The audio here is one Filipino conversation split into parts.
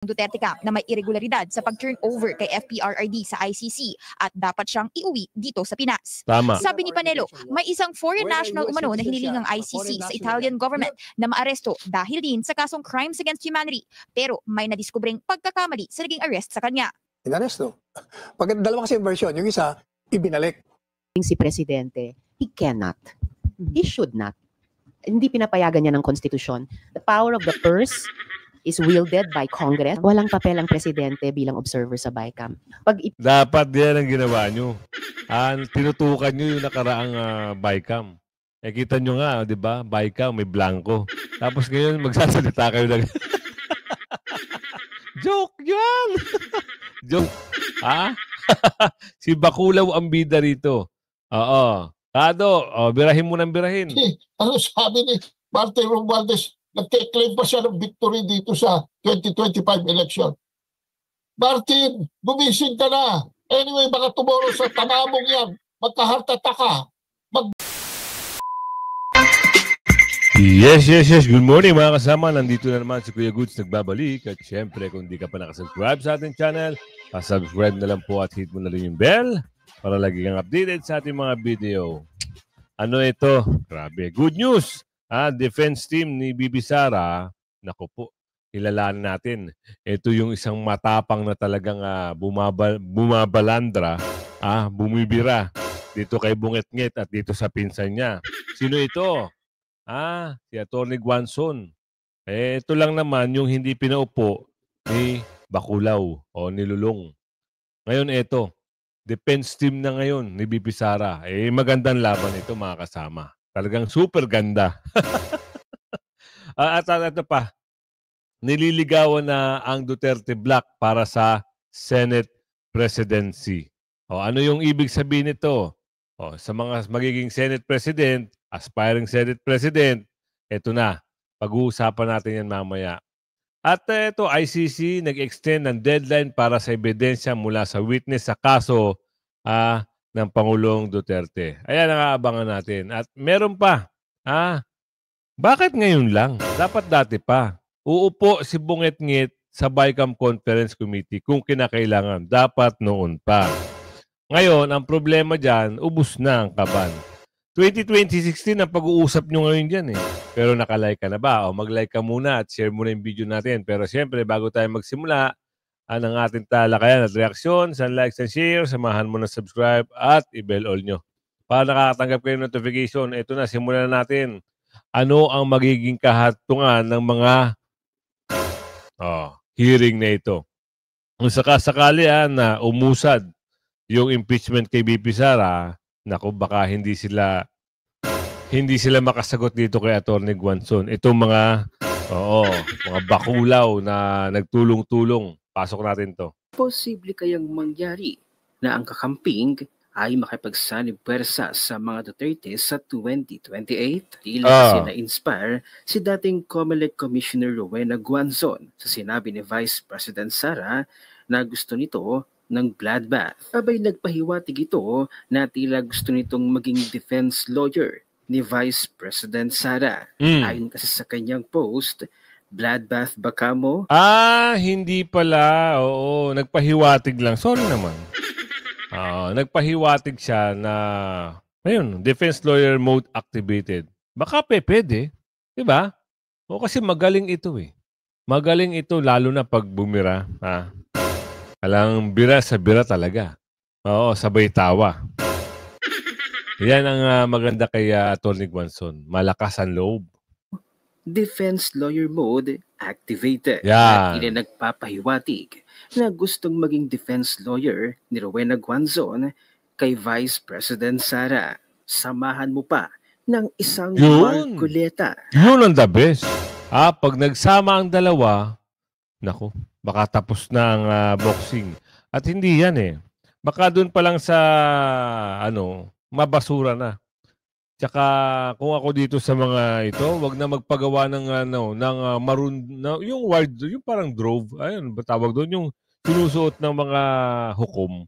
Duterte Camp na may irregularidad sa pag-turn over kay FPRRD sa ICC at dapat siyang iuwi dito sa Pinas. Tama. Sabi ni Panelo, may isang foreign national umano na hinilingang ICC sa Italian government na maaresto dahil din sa kasong crimes against humanity, pero may nadiskubring pagkakamali sa naging arrest sa kanya. Inaresto. Pag dalawa kasi yung version, yung isa, ibinalik. Si Presidente, he cannot. He should not. Hindi pinapayagan niya ng konstitusyon. The power of the purse is wielded by Congress. Walang papel ang Presidente bilang observer sa BICAM. Dapat yan ang ginawa nyo. Tinutukan nyo yung nakaraang BICAM. Kita nyo nga, di ba? BICAM, may blanco. Tapos ngayon, magsasalita kayo lang. Joke yan! Joke. Si Baculaw ang bida rito. Oo. Kado, birahin mo ng birahin. Ano sabi ni Martin Romualdez? Nagke-claim pa siya ng victory dito sa 2025 election. Martin, gumising ka na. Anyway, baka tomorrow sa tamamong yan, magka-heart-attack ka. Yes. Good morning mga kasama. Nandito na naman si Kuya Goods nagbabalik. At syempre, kung di ka pa nakasubscribe sa ating channel, subscribe na lang po at hit mo na rin yung bell para lagi kang updated sa ating mga video. Ano ito? Grabe. Good news! Defense team ni Bibi Sara, naku po, kilalanin natin. Ito yung isang matapang na talagang bumabalandra, bumibira dito kay Bungetnget at dito sa pinsan niya. Sino ito? Si Atty. Guanzon. Ito lang naman yung hindi pinaupo ni Baculaw o ni Lulong. Ngayon ito, defense team na ngayon ni Bibi Sara. Magandang laban ito mga kasama. Talagang super ganda. At ito pa, nililigawan na ang Duterte Black para sa Senate Presidency. Ano yung ibig sabihin nito? Sa mga magiging Senate President, aspiring Senate President, ito na. Pag-uusapan natin yan mamaya. At ito, ICC nag-extend ng deadline para sa ebidensya mula sa witness sa kaso ng Pangulong Duterte. Ayan ang aabangan natin. At meron pa. Bakit ngayon lang? Dapat dati pa. Uupo si Bungetnget sa BICAM Conference Committee kung kinakailangan. Dapat noon pa. Ngayon, ang problema dyan, ubus na ang kaban. 2016 ang pag-uusap nyo ngayon dyan eh. Pero nakalike ka na ba? O mag-like ka muna at share mo na yung video natin. Pero siyempre, bago tayo magsimula, ang ating talakayan at reaksyon, sa likes and share, samahan mo na subscribe at i-bell all nyo. Para nakakatanggap kayo ng notification, ito na, simulan na natin. Ano ang magiging kahatungan ng mga hearing na ito? Kung sakasakali na umusad yung impeachment kay BP Sara, naku, baka hindi sila makasagot dito kay Atty. Guanzon. Itong mga Baculaw na nagtulong-tulong. Pasok natin to. Posible kayang mangyari na ang kakamping ay makipagsanib pwersa sa mga Duterte sa 2028? Tila na-inspire si dating COMELEC Commissioner Rowena Guanzon sa sinabi ni Vice President Sara na gusto nito ng bloodbath. Abay nagpahiwatig ito na tila gusto nitong maging defense lawyer ni Vice President Sara. Ayon kasi sa kanyang post, bloodbath ba ka mo? Hindi pala. Oo, nagpahiwatig lang. Sorry naman. Nagpahiwatig siya na, ayun, defense lawyer mode activated. Baka pwede. Diba? Kasi magaling ito eh. Magaling ito lalo na pag bumira. Alang bira sa bira talaga. Sabay tawa. Yan ang maganda kay Atty. Guanzon. Malakas ang loob. Defense lawyer mode activated. Yan. At nagpapahiwatig na gustong maging defense lawyer ni Rowena Guanzon kay Vice President Sara. Samahan mo pa ng isang markuleta. Yun ang the best. Pag nagsama ang dalawa, naku, baka tapos na ang boxing. At hindi yan eh. Baka doon pa lang sa mabasura na. Tsaka kung ako dito sa mga ito, wag na magpagawa ng maroon yung wide, yung parang drove. Ayun, tawag doon yung sinusuot ng mga hukom.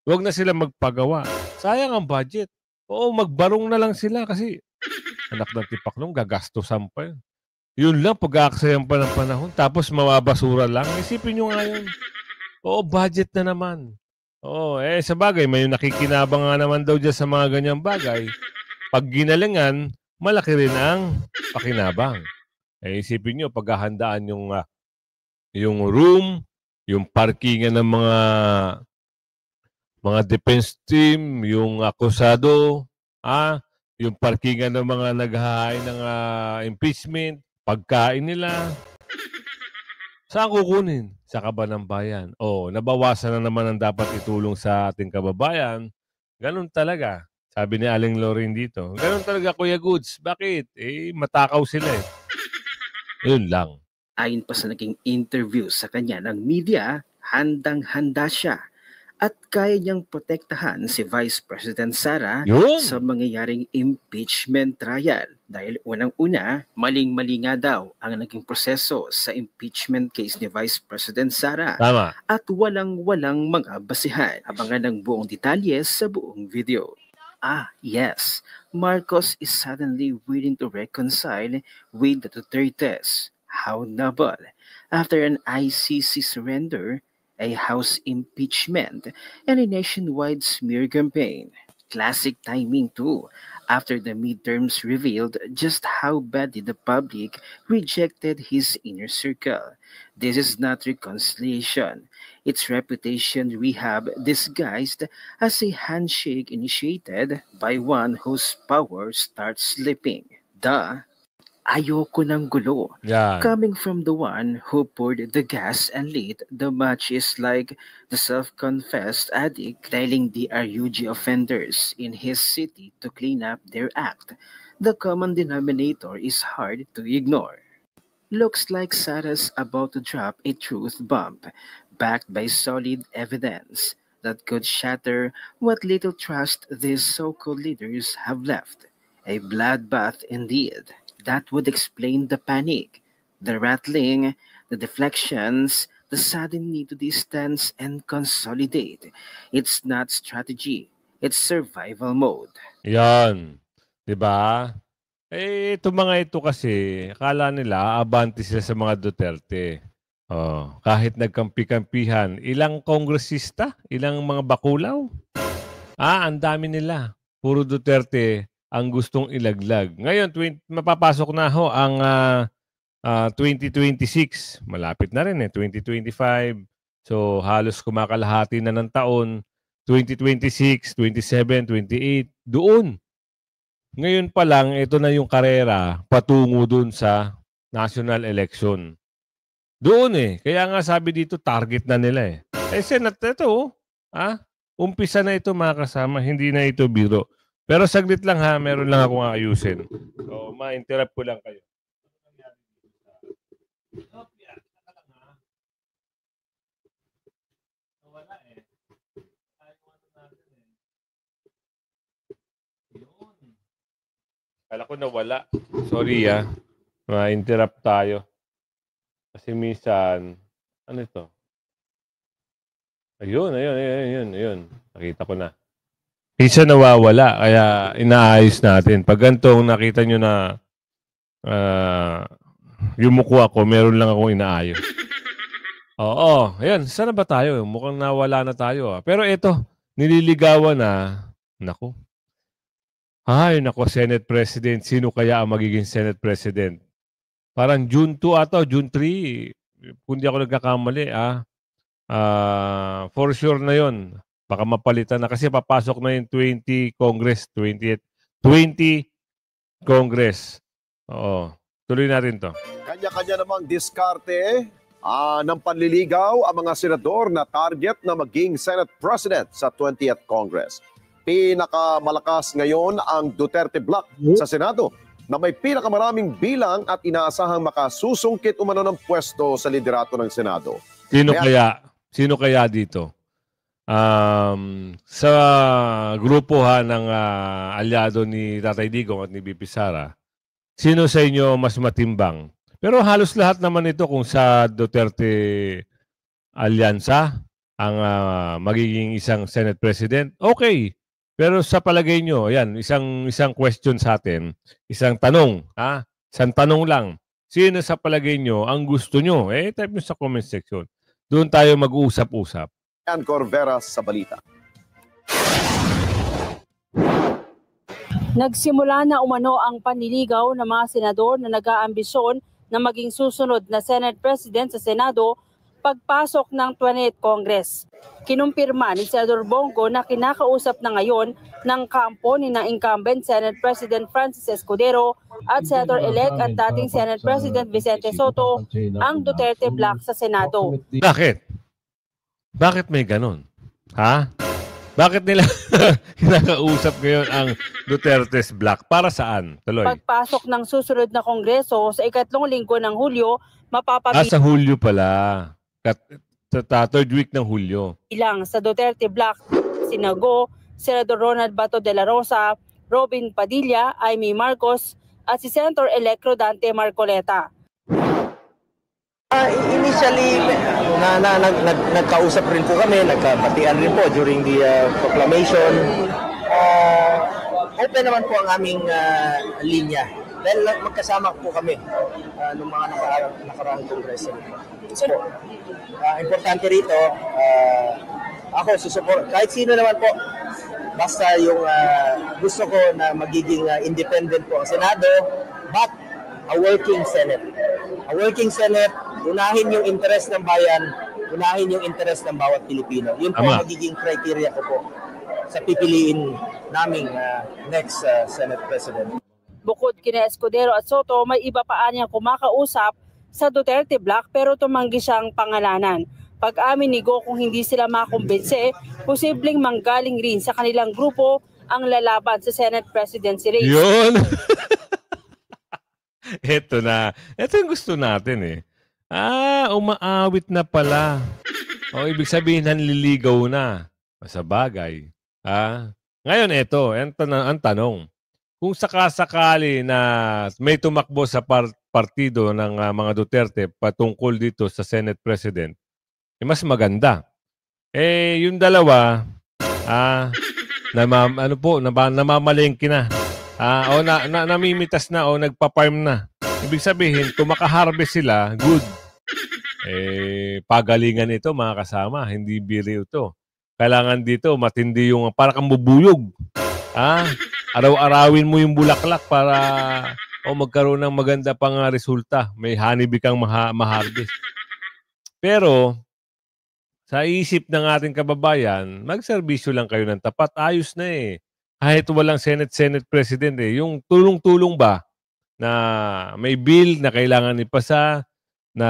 Wag na sila magpagawa. Sayang ang budget. Oo, magbarong na lang sila kasi anak ng tipaklong gagastusan pa yun. Yun lang, pag-aaksayan pa ng panahon. Tapos mawabasura lang. Isipin nyo nga yun. Oo, budget na naman. Oo, sa bagay, may nakikinabang nga naman daw dyan sa mga ganyang bagay. Pag ginalingan, malaki rin ang pakinabang. Isipin nyo, paghahandaan yung room, yung parkingan ng mga defense team, yung akusado, yung parkingan ng mga naghahain ng impeachment, pagkain nila. Saan kukunin? Sa kaban ng bayan. Nabawasan na naman ang dapat itulong sa ating kababayan. Ganun talaga. Sabi ni Aling Lorin dito. Ganun talaga, Kuya Goods. Bakit? Matakaw sila eh. Yun lang. Ayon pa sa naging interview sa kanya ng media, handang-handa siya at kaya niyang protektahan si Vice President Sara sa mangyayaring impeachment trial. Dahil unang-una, maling-mali nga daw ang naging proseso sa impeachment case ni Vice President Sara. Tama. At walang-walang mga basihan. Abangan ng buong detalye sa buong video. Yes, Marcos is suddenly willing to reconcile with the Dutertes. How noble. After an ICC surrender, a House impeachment, and a nationwide smear campaign. Classic timing too, after the midterms revealed just how badly the public rejected his inner circle. This is not reconciliation. It's reputation rehab disguised as a handshake initiated by one whose power starts slipping. Ayoko ng gulo. Yan. Coming from the one who poured the gas and lit the matches like the self-confessed addict dialing the RUG offenders in his city to clean up their act, the common denominator is hard to ignore. Looks like Sara's about to drop a truth bomb, backed by solid evidence that could shatter what little trust these so-called leaders have left. A bloodbath indeed. That would explain the panic, the rattling, the deflections, the sudden need to distance and consolidate. It's not strategy, it's survival mode. Yan. Diba? Itong mga ito kasi, akala nila, abante sila sa mga Duterte. Kahit nagkampi-kampihan, ilang kongresista, ilang mga bakulaw. Ang dami nila. Puro Duterte ang gustong ilaglag. Ngayon, mapapasok na ang 2026. Malapit na rin 2025. So, halos kumakalahati na ng taon. 2026, 27, 28. Doon. Ngayon pa lang, ito na yung karera patungo doon sa national election. Doon Kaya nga sabi dito, target na nila Senate ito, umpisa na ito mga kasama. Hindi na ito biro. Pero saglit lang meron lang akong ayusin. So, ma-interrupt ko lang kayo. Kala ko nawala. Sorry ma-interrupt tayo. Kasi minsan, ano ito? Ayun. Nakita ko na. Isa nawawala, kaya inaayos natin. Pag ganito, nakita nyo na yumuko ako, meron lang akong inaayos. Ayan. Saan na ba tayo? Mukhang nawala na tayo. Pero ito, nililigawan na. Naku. Senate President. Sino kaya ang magiging Senate President? Parang June 2 ata, June 3. Kung di ako nagkakamali, for sure na yon. Baka mapalitan na kasi papasok na yung 20 Congress, 20 Congress. Tuloy natin to. Kanya-kanya namang diskarte ng panliligaw ang mga senador na target na maging Senate President sa 20th Congress. Pinakamalakas ngayon ang Duterte Bloc sa Senado na may pinakamaraming bilang at inaasahang makasusungkit umano ng pwesto sa liderato ng Senado. Sino kaya dito? Sa grupo ng alyado ni Tatay Digong at ni BP Sara, sino sa inyo mas matimbang? Pero halos lahat naman ito kung sa Duterte Alyansa ang magiging isang Senate President, okay. Pero sa palagay nyo, yan, isang question sa atin, isang tanong, isang tanong lang. Sino sa palagay nyo ang gusto nyo? Type nyo sa comment section. Doon tayo mag-uusap-usap. Yan Corveras sa balita. Nagsimula na umano ang panliligaw ng mga senador na nag-aambisyon na maging susunod na Senate President sa Senado pagpasok ng 20th Congress. Kinumpirma ni Senador Bongo na kinakausap na ngayon ng kampo ni na incumbent Senate President Francis Escudero at Senator-elect at dating Senate President Vicente Soto ang Duterte Block sa Senado. Bakit? Bakit may ganon? Ha? Bakit nila kinakausap ngayon ang Duterte's Block? Para saan? Tuloy. Pagpasok ng susunod na Kongreso sa ikatlong linggo ng Hulyo, sa Hulyo pala. Sa third week ng Hulyo. Ilang sa Duterte Block, Sinago, Senador Ronald Bato de la Rosa, Robin Padilla, Amy Marcos, at si Senator-elect Rodante Marcoleta. Initially, nagkausap rin po kami, nagkabatian rin po during the proclamation. Open naman po ang aming linya. Dahil magkasama po kami ng mga nakaraang kongreso. So, importante rito, ako susuport, kahit sino naman po, basta yung gusto ko na magiging independent po ang Senado, but a working Senate. A working Senate, unahin yung interest ng bayan, unahin yung interest ng bawat Pilipino. Yun po ang magiging criteria ko po sa pipiliin naming next Senate President. Bukod kina Escudero at Soto, may iba pa niyang kumakausap sa Duterte Block pero tumanggi siyang pangalanan. Pag-amin ni Go kung hindi sila makumbinse, posibleng manggaling rin sa kanilang grupo ang lalaban sa Senate presidency race. Yun! Ito na. Ito yung gusto natin eh. Umaawit na pala. O ibig sabihin nanliligaw na. Sa bagay. Ngayon ito, ang tanong. Kung sakasakali na may tumakbo sa partido ng mga Duterte patungkol dito sa Senate President, mas maganda. Yung dalawa, namamalengke na. O namimitas na o nagpa-farm na. Ibig sabihin, kung makaharvest sila, good. Pagalingan ito mga kasama, hindi biro ito. Kailangan dito matindi yung para kang bubuyog. Araw-arawin mo yung bulaklak para magkaroon ng maganda pang resulta. May honeybee kang maharvest. Pero sa isip ng ating kababayan, magserbisyo lang kayo ng tapat. Ayos na eh. Kahit walang Senate President eh. Yung tulong-tulong ba na may bill na kailangan ipasa, na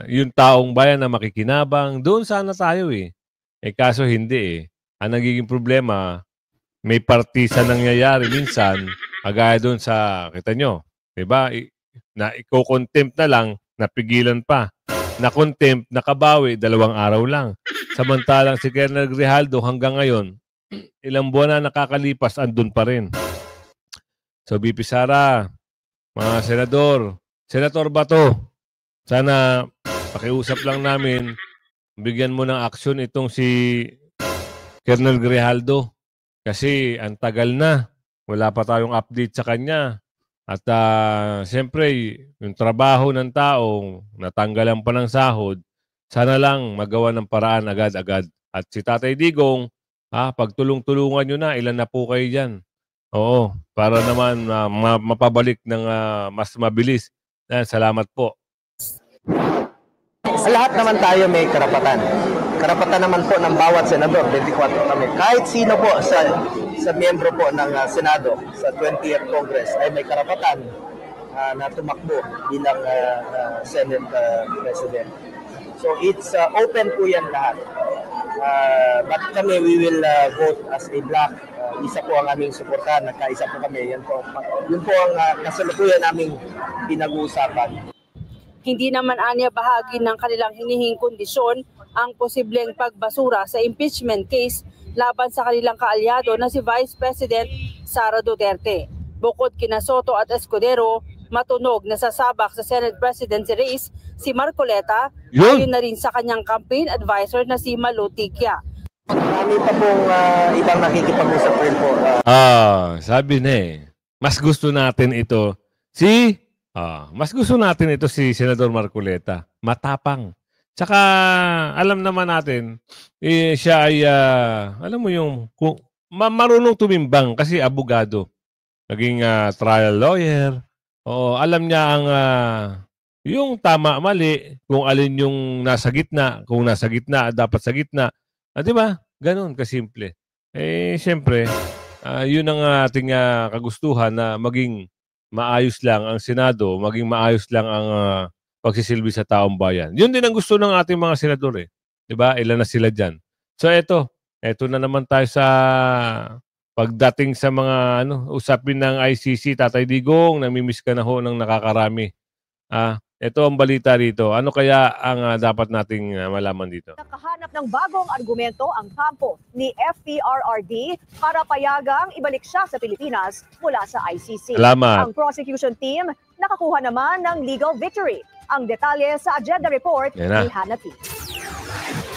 yung taong bayan na makikinabang, doon sana tayo eh. Kaso hindi eh. Ang nagiging problema, may partisa nangyayari minsan, agaya doon sa, kita nyo, diba? Na iko-contempt na lang, napigilan pa. Na-contempt, nakabawi, 2 araw lang. Samantalang si Colonel Grijaldo hanggang ngayon, ilang buwan na nakakalipas, andun pa rin. So, BP Sara, mga senador, Senator Bato, sana pakiusap lang namin, bigyan mo ng aksyon itong si Colonel Grijaldo. Kasi ang tagal na, wala pa tayong update sa kanya. At siyempre, yung trabaho ng tao, natanggalan pa ng sahod, sana lang magawa ng paraan agad-agad. At si Tatay Digong, pagtulong-tulungan nyo na, ilan na po kayo dyan. Oo, para naman mapabalik ng mas mabilis. Salamat po. Lahat naman tayo may karapatan. Karapatan naman po ng bawat senador, 24 kami. Kahit sino po sa miyembro po ng Senado sa 20th Congress ay may karapatan na tumakbo bilang Senate President. So it's open po yan lahat. But kami, we will vote as a block. Isa po ang aming suportahan, nagkaisa po kami. Yun po ang kasalukuyan naming pinag-uusapan. Hindi naman anya bahagi ng kanilang hinihing kondisyon ang posibleng pagbasura sa impeachment case laban sa kanilang kaalyado na si Vice President Sara Duterte. Bukod kina Soto at Escudero, matunog na sasabak sa Senate presidency race si Marcoleta, ayon na rin sa kanyang campaign advisor na si Malu Tiquia. Marami pa pong ibang nakikipag-usap rin po. Sabi na mas gusto natin ito. Si Mas gusto natin ito si Senador Marcoleta. Matapang. Tsaka alam naman natin, siya ay, alam mo yung, marunong tumimbang kasi abogado. Naging trial lawyer. Oo, alam niya ang yung tama, mali, kung alin yung nasa gitna, kung nasa gitna, dapat sa gitna. Di ba? Ganun kasimple. Siyempre, yun ang ating kagustuhan na maging maayos lang ang Senado, maging maayos lang ang pagsisilbi sa taong bayan. Yun din ang gusto ng ating mga senador eh. 'Di ba? Ilan na sila diyan. So eto na naman tayo sa pagdating sa mga usapin ng ICC. Tatay Digong, namimiss ka na ho ng nakakarami. Ito ang balita rito. Ano kaya ang dapat nating malaman dito? Nakahanap ng bagong argumento ang kampo ni FPRRD para payagang ibalik siya sa Pilipinas mula sa ICC. Salamat. Ang prosecution team nakakuha naman ng legal victory. Ang detalye sa agenda report ni Hannah T.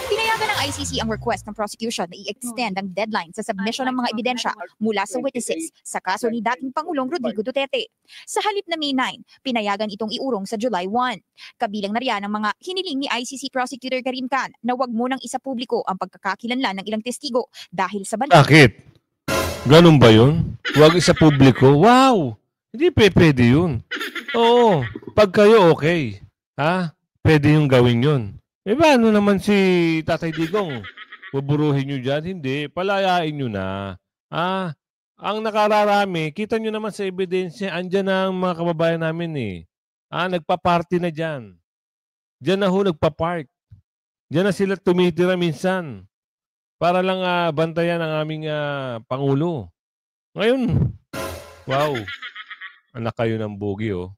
Pinayagan ng ICC ang request ng prosecution na i-extend ang deadline sa submission ng mga ebidensya mula sa witnesses sa kaso ni dating Pangulong Rodrigo Duterte. Sa halip na May 9, pinayagan itong iurong sa July 1. Kabilang na riyan ang mga hiniling ni ICC Prosecutor Karim Khan na wag munang isa-publiko ang pagkakakilanlan ng ilang testigo dahil sa banta. Bakit? Ganun ba yun? Wag isa-publiko? Wow! Hindi pwede yun. Oo, pag kayo okay, pwede yung gawin yun. Paano naman si Tatay Digong? Buburuhin nyo dyan? Hindi. Palayain nyo na. Ang nakararami, kita nyo naman sa ebidensya, andyan na ang mga kababayan namin eh. Nagpa-party na dyan. Dyan na ho nagpa-park. Dyan na sila tumitira minsan. Para lang bantayan ang aming Pangulo. Ngayon, wow. Anak kayo ng bogi oh.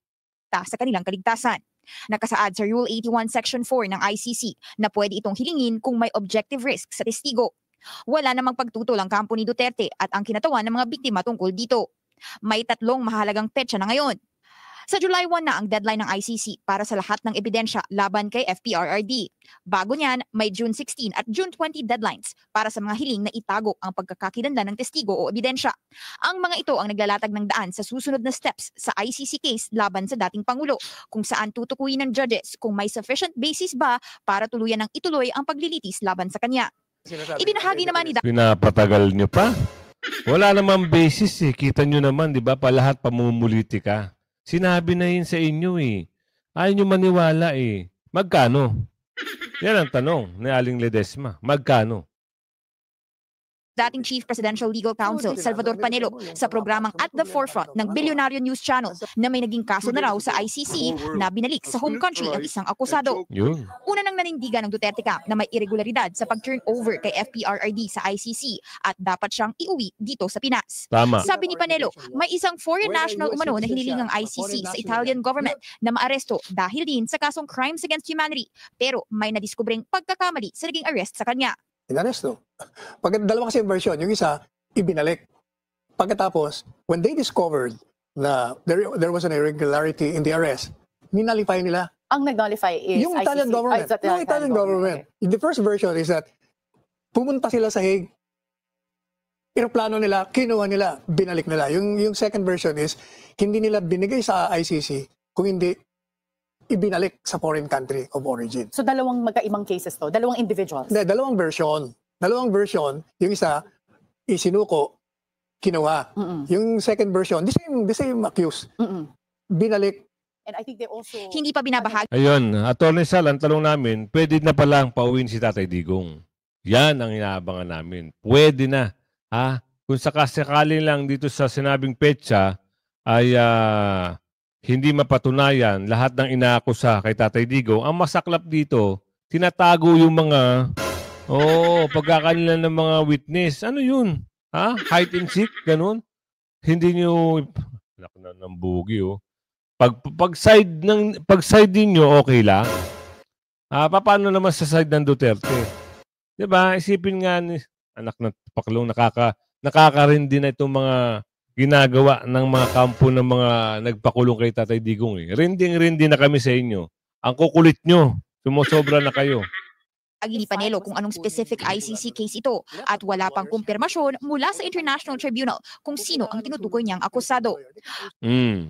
Sa kanilang kaligtasan. Nakasaad sa Rule 81 Section 4 ng ICC na pwede itong hilingin kung may objective risk sa testigo. Wala namang pagtutol ang kampo ni Duterte at ang kinatawan ng mga biktima tungkol dito. May 3 mahalagang petsa na ngayon. Sa July 1 na ang deadline ng ICC para sa lahat ng ebidensya laban kay FPRRD. Bago niyan, may June 16 at June 20 deadlines para sa mga hiling na itago ang pagkakakilanlan ng testigo o ebidensya. Ang mga ito ang naglalatag ng daan sa susunod na steps sa ICC case laban sa dating Pangulo, kung saan tutukuyin ng judges kung may sufficient basis ba para tuluyan ng ituloy ang paglilitis laban sa kanya. Ibinahagi naman ni Pinapatagal nyo pa? Wala namang basis eh. Kita nyo naman, di ba? Lahat pamumulitika. Sinabi na yun sa inyo eh. Ayaw nyo maniwala eh. Magkano? Yan ang tanong ni Aling Ledesma. Magkano? Dating Chief Presidential Legal Counsel Salvador Panelo sa programang At the Forefront ng Bilyonaryo News Channel na may naging kaso na raw sa ICC na binalik sa home country ang isang akusado. Yun. Una nang nanindigan ng Duterte camp na may irregularidad sa pag-turn over kay FPRRD sa ICC at dapat siyang iuwi dito sa Pinas. Tama. Sabi ni Panelo, may isang foreign national umano na hiniling ang ICC sa Italian government na maaresto dahil din sa kasong crimes against humanity, pero may nadiskubring pagkakamali sa naging arrest sa kanya. Inaresto. Dalawa kasi yung version. Yung isa, ibinalik. Pagkatapos, when they discovered na there was an irregularity in the arrest, ninalify nila. Ang nag-nullify is yung Italian government. No, Italian government. Okay. The first version is that pumunta sila sa Hague, aeroplano nila, kinuha nila, binalik nila. Yung second version is, hindi nila binigay sa ICC, kung hindi ibinalik sa foreign country of origin. So dalawang magkaibang cases to? Dalawang individuals? Hindi, dalawang version. Dalawang version. Yung isa, isinuko, kinuha. Yung second version, the same accused. Binalik. And I think they also... Hindi pa binabahagi. Ayun, Attorney Sal, ang tanong namin, pwede na palang pauwiin si Tatay Digong. Yan ang inaabangan namin. Pwede na. Kung sakasakali lang dito sa sinabing petsa, ay... hindi mapatunayan lahat ng inaakusa kay Tatay Digong, ang masaklap dito, tinatago yung mga pagkakanilan ng mga witness. Ano yun? Hide and seek? Ganun? Hindi nyo, ng bugi Pag side ninyo, okay lang. Paano naman sa side ng Duterte? Diba? Isipin nga ni anak ng paklong, nakakarindi na itong mga ginagawa ng mga kampo ng mga nagpakulong kay Tatay Digong. Rinding-rindi na kami sa inyo. Ang kukulit nyo. Sumusobra na kayo. Ni Panelo kung anong specific ICC case ito at wala pang kumpirmasyon mula sa International Tribunal kung sino ang tinutukoy niyang akusado.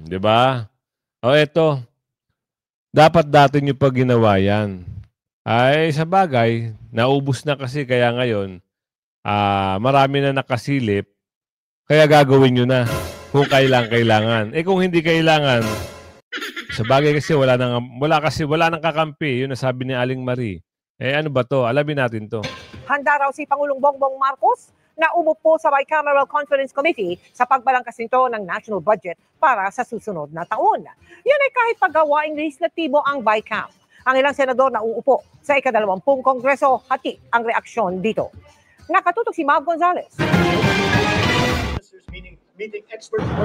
Diba? O eto, dapat dati nyo pa ginawa yan. Ay sa bagay, naubos na kasi kaya ngayon, marami na nakasilip, kaya gagawin nyo na kung kailangan. Kung hindi kailangan, sa bagay kasi wala nang kakampi. Yun nasabi ni Aling Marie. Ano ba to? Alamin natin to. Handa raw si Pangulong Bongbong Marcos na umupo sa Bicameral Conference Committee sa pagbalangkas nito ng national budget para sa susunod na taon. Yan ay kahit paggawaing legislatibo ang BICAM. Ang ilang senador na uupo sa ika-20 Kongreso, hati ang reaksyon dito. Nakatutok si Mav Gonzalez.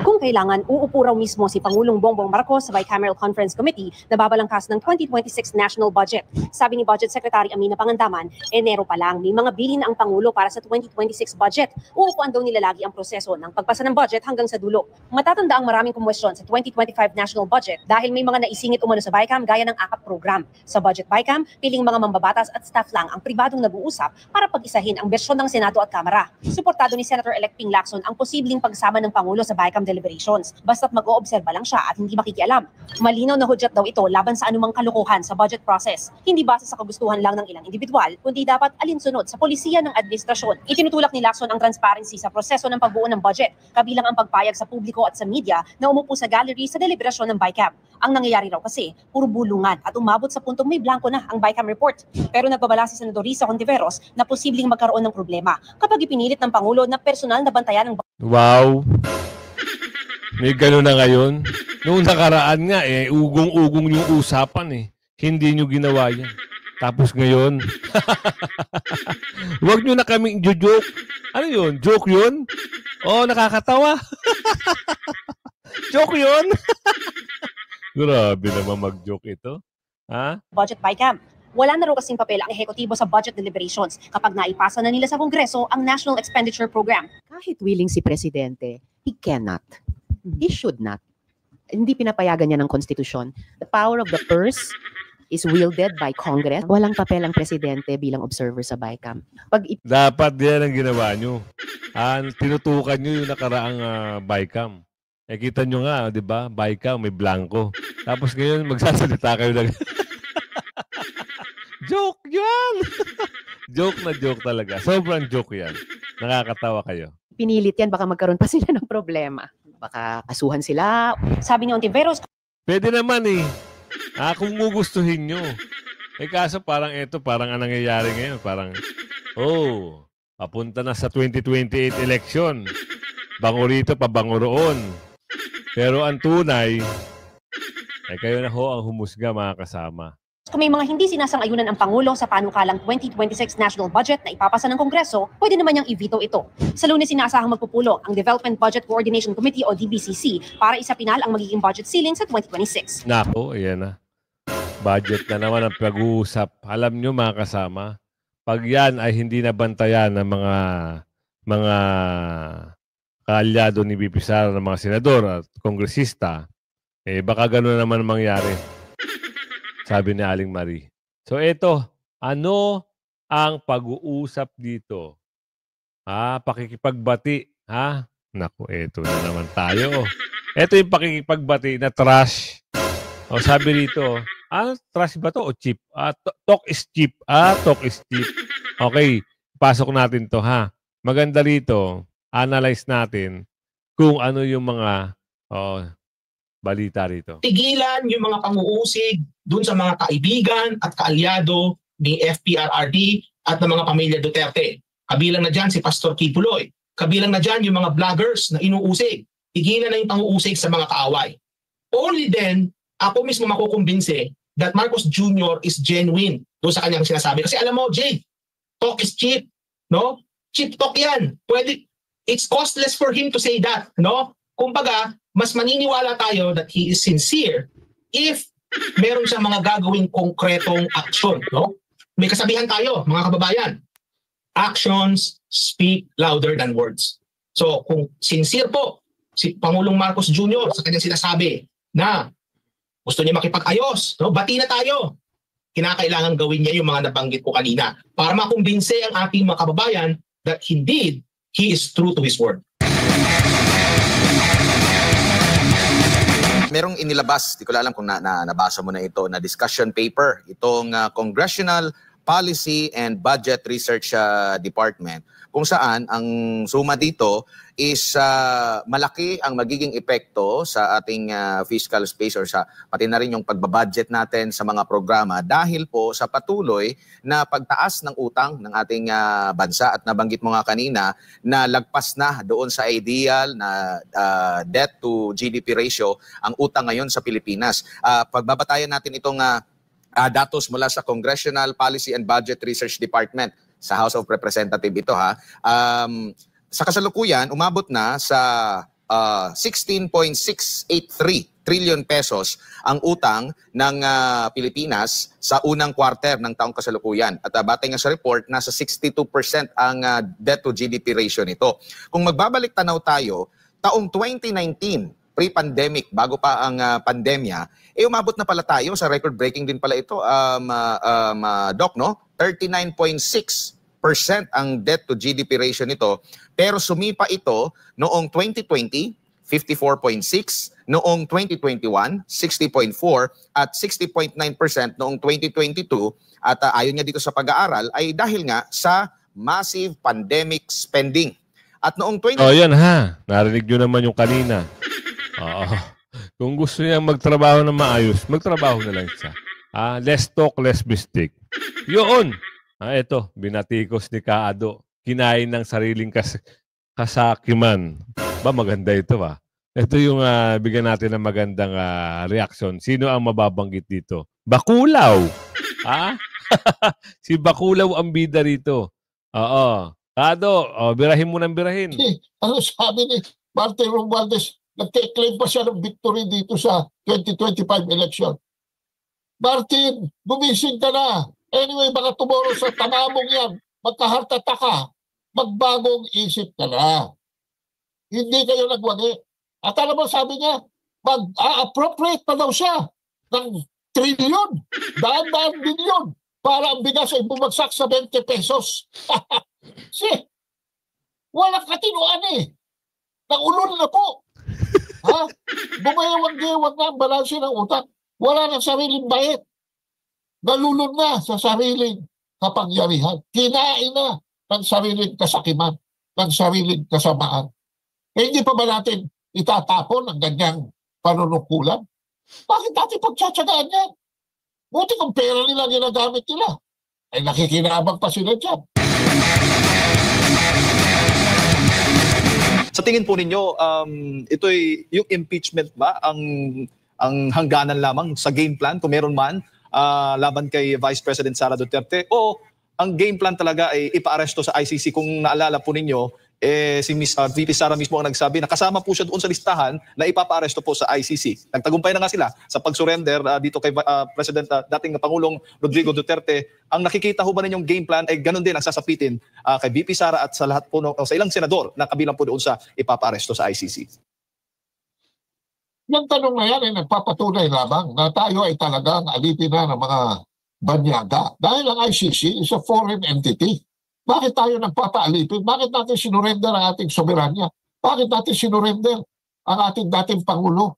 Kung kailangan, uupo raw mismo si Pangulong Bongbong Marcos sa Bicameral Conference Committee na babalangkas ng 2026 national budget. Sabi ni Budget Secretary Amina Pangandaman, Enero pa lang may mga bilin ang Pangulo para sa 2026 budget. Uupuan daw nila lagi ang proseso ng pagpasa ng budget hanggang sa dulo. Matatanda ang maraming kumwestiyon sa 2025 national budget dahil may mga naisingit umano sa BICAM gaya ng AKAP program. Sa Budget BICAM, piling mga mambabatas at staff lang ang pribadong nag-uusap para pag-isahin ang bersyon ng Senado at Kamara. Suportado ni Senator-elect Ping Lacson ang posibleng pagsama ng Pangulo sa BICAM deliberations, basta't mag-oobserba lang siya at hindi makikialam. Malinaw na hudyat daw ito laban sa anumang kalokohan sa budget process. Hindi base sa kagustuhan lang ng ilang individual, kundi dapat alinsunod sa polisiya ng administrasyon. Itinutulak ni Lacson ang transparency sa proseso ng pagbuo ng budget, kabilang ang pagpayag sa publiko at sa media na umupo sa gallery sa deliberasyon ng BICAM. Ang nangyayari raw kasi, puro bulungan at umabot sa puntong may blanco na ang BICAM report. Pero nagbabala si Senador Risa Hontiveros na posibleng magkaroon ng problema kapag ipinilit ng Pangulo na personal na bantayan ng Wow! May gano'n na ngayon. Noong nakaraan nga, ugong-ugong yung usapan Hindi nyo ginawa yan. Tapos ngayon, huwag nyo na kaming joke. Ano yun? Joke yun? Nakakatawa. Joke yun? Grabe naman mag-joke ito. Budget BICAM. Wala na raw kasing papel ang ehekutibo sa budget deliberations kapag naipasa na nila sa Kongreso ang National Expenditure Program. Kahit willing si Presidente, he cannot. He should not. Hindi pinapayagan niya ng konstitusyon. The power of the purse is wielded by Congress. Walang papel ang Presidente bilang observer sa BICAM. Dapat yan ang ginawa nyo. Tinutukan nyo yung nakaraang BICAM. Kita nyo nga, di ba? BICAM, may blanco. Tapos ngayon, magsasalita kayo na. Joke yan! Joke na joke talaga. Sobrang joke yan. Nakakatawa kayo. Pinilit yan, baka magkaroon pa sila ng problema. Baka kasuhan sila. Sabi ni Hontiveros, pwede naman kung gugustuhin nyo. Kaso parang ang nangyayari ngayon. Parang, papunta na sa 2028 election. Bango rito, pabango roon. Pero ang tunay, kayo na ang humusga mga kasama. kung may mga hindi sinasang-ayunan ang Pangulo sa panukalang 2026 national budget na ipapasa ng Kongreso, pwede naman niyang i-veto ito. Sa Lunes, inaasahang magpupulong ang Development Budget Coordination Committee o DBCC para isapinal ang magiging budget ceiling sa 2026. Nako, ayan na. Budget na naman ang pag-uusap. Alam nyo mga kasama, pag yan ay hindi nabantayan ng mga kaalyado ni BP Sara, ng mga senador at kongresista, baka gano'n naman mangyari. Sabi ni Aling Marie. So ito, ano ang pag-uusap dito? Pakikipagbati. Naku, ito na naman tayo. Ito yung pakikipagbati na trash. Sabi dito, trash ba to o cheap? Talk is cheap. Talk is cheap. Okay, pasok natin to Maganda rito, analyze natin kung ano yung mga balita rito. Tigilan yung mga pang-uusig dun sa mga kaibigan at kaalyado ni FPRRD at ng mga pamilya Duterte. Kabilang na dyan si Pastor Kipuloy. Kabilang na dyan yung mga vloggers na inuusig. Tigilan na yung pang-uusig sa mga kaaway. Only then, ako mismo makukumbinse that Marcos Jr. is genuine doon sa kanyang sinasabi. Kasi alam mo, Jay, talk is cheap. No? Cheap talk yan. Pwede, it's costless for him to say that. No? Kumbaga, mas maniniwala tayo that he is sincere if meron siyang mga gagawing konkretong aksyon. No? May kasabihan tayo, mga kababayan. Actions speak louder than words. So kung sincere po si Pangulong Marcos Jr. sa kanyang sinasabi na gusto niya makipag-ayos, no? Bati na tayo. Kinakailangan gawin niya yung mga nabanggit ko kanina para makumbinse ang ating mga kababayan that indeed he is true to his word. merong inilabas, di ko alam kung nabasa mo na ito, na discussion paper, itong Congressional Policy and Budget Research Department, kung saan ang suma dito is malaki ang magiging epekto sa ating fiscal space or sa pati na rin yung pagbabudget natin sa mga programa dahil po sa patuloy na pagtaas ng utang ng ating bansa. At nabanggit mo nga kanina na lagpas na doon sa ideal na debt to GDP ratio ang utang ngayon sa Pilipinas. Pagbabatayan natin itong datos mula sa Congressional Policy and Budget Research Department sa House of Representatives ito sa kasalukuyan umabot na sa 16.683 trillion pesos ang utang ng Pilipinas sa unang quarter ng taong kasalukuyan. At batay nga sa report, nasa 62% ang debt to GDP ratio nito. Kung magbabalik tanaw tayo, taong 2019, pre-pandemic, bago pa ang pandemya, umabot na pala tayo sa record-breaking din pala ito, Doc, no? 39.6% ang debt to GDP ratio nito. Pero sumipa ito noong 2020, 54.6%, noong 2021, 60.4%, at 60.9% noong 2022. At ayon nga dito sa pag-aaral ay dahil nga sa massive pandemic spending. At noong 20... Oh, yan ha. Narinig nyo naman yung kanina. Oo. Kung gusto niya magtrabaho na maayos, magtrabaho na lang siya. Less talk, less mistake. Yun. Ito, binatikos ni Kaado. Kinain ng sariling kasakiman. Ba, maganda ito ba? Ito yung bigyan natin ng magandang reaction. Sino ang mababanggit dito? Bakulaw. Si Bakulaw ang bida rito. Oo. Kaado, birahin mo ng birahin. Ano sabi ni Martin Romualdez? Nagke-claim pa siya ng victory dito sa 2025 election. Martin, gumising ka na. Anyway, baka tomorrow sa tamamong yan, magkahartata ka, magbagong isip ka na. Hindi kayo nagwagi. At alam mo, sabi niya, mag-appropriate pa daw siya ng trilyon, daan-daan bilyon, para ang bigas ay bumagsak sa 20 pesos. Walang katinuan eh. Naulol na po. Bumayawag-gewag na ang balanse ng utang. Wala ng sariling bayad. Nalulod na sa sariling kapangyarihan. Kinain na ng sariling kasakiman, ng sariling kasamaan. Hindi pa ba natin itatapon ang ganyang panunukulan? Bakit natin pagtsatsagaan yan? Buti kung pera nila ginagamit nila. Ay nakikinabang pa sila dyan. Sa tingin po ninyo, ito'y yung impeachment ba ang hangganan lamang sa game plan kung meron man laban kay Vice President Sara Duterte, o ang game plan talaga ay ipaaresto sa ICC? Kung naalala po ninyo, si VP Sara mismo ang nagsabi na kasama po siya doon sa listahan na ipapaaresto po sa ICC. Nagtagumpay na nga sila sa pag-surrender dito kay President dating Pangulong Rodrigo Duterte. Ang nakikita ho ba ninyong game plan ay ganun din ang sasapitin kay VP Sara at sa lahat po sa ilang senador na kabilang po doon sa ipapaaresto sa ICC? Yung tanong na yan ay nagpapatunay lamang na tayo ay talagang alipin na ng mga banyaga. Dahil ang ICC is a foreign entity. Bakit tayo nagpapaalipin? Bakit natin sinurrender ang ating soberanya? Bakit natin sinurrender ang ating dating Pangulo?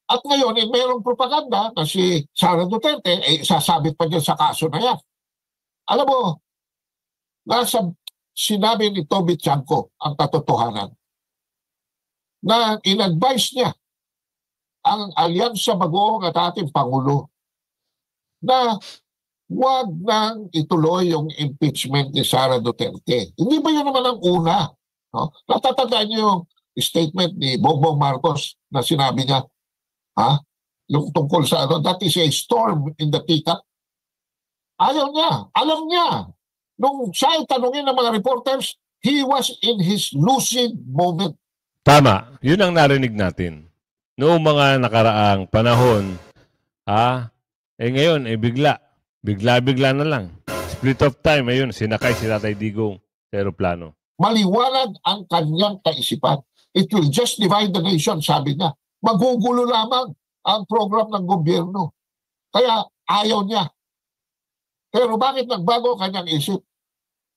At ngayon, mayroong propaganda na si Sara Duterte ay sasabit pa dyan sa kaso na yan. Alam mo, nasa sinabi ni Toby Chanko ang katotohanan na in-advise niya ang Alyansa Bagoong at ating Pangulo na huwag nang ituloy yung impeachment ni Sara Duterte. Hindi ba yun naman ang una? No? Natatandaan niyo yung statement ni Bongbong Marcos na sinabi niya, yung tungkol sa that is a storm in the teacup. Ayaw niya. Alam niya. Nung siya tanungin ng mga reporters, he was in his lucid moment. Tama. Yun ang narinig natin. Noong mga nakaraang panahon, ngayon, bigla. Bigla-bigla na lang. Split of time, ayun, sinakay si Tatay Digong sa aeroplano. Maliwanag ang kanyang kaisipan. It will just divide the nation, sabi niya. Magugulo lamang ang program ng gobyerno. Kaya ayaw niya. Pero bakit nagbago ang kanyang isip?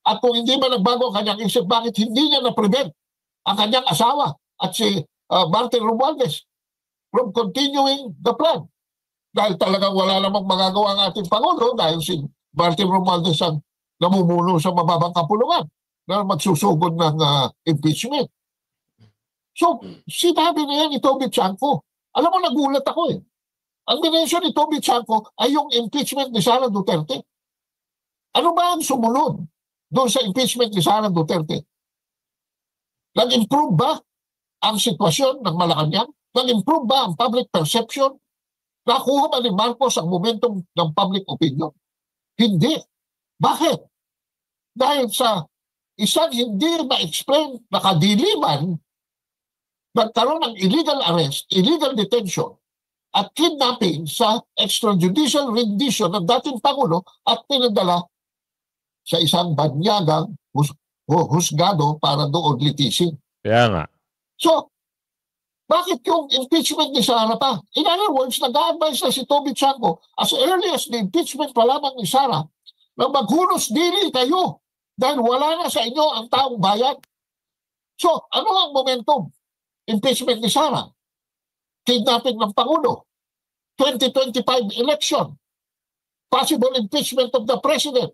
At kung hindi ba nagbago ang kanyang isip, bakit hindi niya na-prevent ang kanyang asawa at si Martin Romualdez from continuing the plan. Dahil talagang wala namang magagawa ang ating Pangulo dahil si Martin Romualdez ang namumuno sa mababang kapulungan na magsusugod ng impeachment. So, sinabi niya ni Toby Chanco. Alam mo, nagulat ako eh. Ang minensyon ni Toby Chanco ay yung impeachment ni Sara Duterte. Ano ba ang sumunod doon sa impeachment ni Sara Duterte? Nag-improve ba ang sitwasyon ng Malacanang? Nag-improve ba ang public perception? Nakuha ba ni Marcos ang momentum ng public opinion? Hindi. Bakit? Dahil sa isang hindi ma-explain na kadiliman, nagkaroon ng illegal arrest, illegal detention, at kidnapping sa extrajudicial rendition ng dating Pangulo at pinadala sa isang banyagang husgado para doon litisin. Kaya nga. So, bakit yung impeachment ni Sara pa? In other words, nag-a-advise na si Toby Chanco as early as the impeachment pa lamang ni Sara na maghunos dili kayo dahil wala na sa inyo ang taong bayan. So, ano ang momentum? Impeachment ni Sara, kidnapping ng Pangulo, 2025 election, possible impeachment of the President.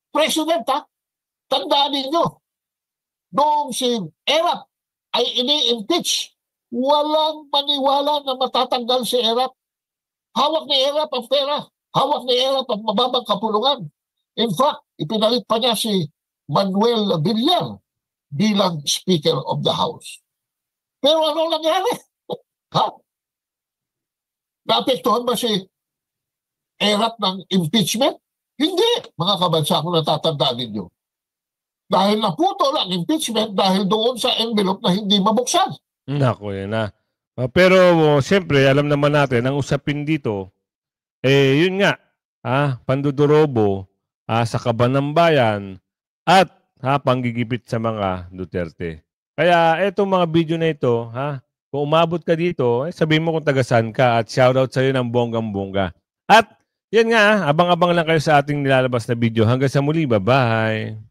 President, tandaan ninyo, noong si Erap ay ini-impeach, walang maniwala na matatanggal si Erap. Hawak ni Erap ang pera, hawak ni Erap ang mababang kapulungan. In fact, ipinalit pa niya si Manuel Villar bilang Speaker of the House. Pero ano nangyari? Naapektuhan ba si Erap ng impeachment? Hindi, mga kabansa kung natatandaan ninyo. Dahil naputol ang impeachment dahil doon sa envelope na hindi mabuksan. Naku, yan na. Pero siyempre, alam naman natin, ang usapin dito, yun nga, pandudurobo sa kaban ng bayan at panggigipit sa mga Duterte. Kaya etong mga video na ito, kung umabot ka dito, sabihin mo kung taga-saan ka at shoutout sa iyo ng bonggang-bongga. At yan nga, abang-abang lang kayo sa ating nilalabas na video. Hanggang sa muli, bye-bye!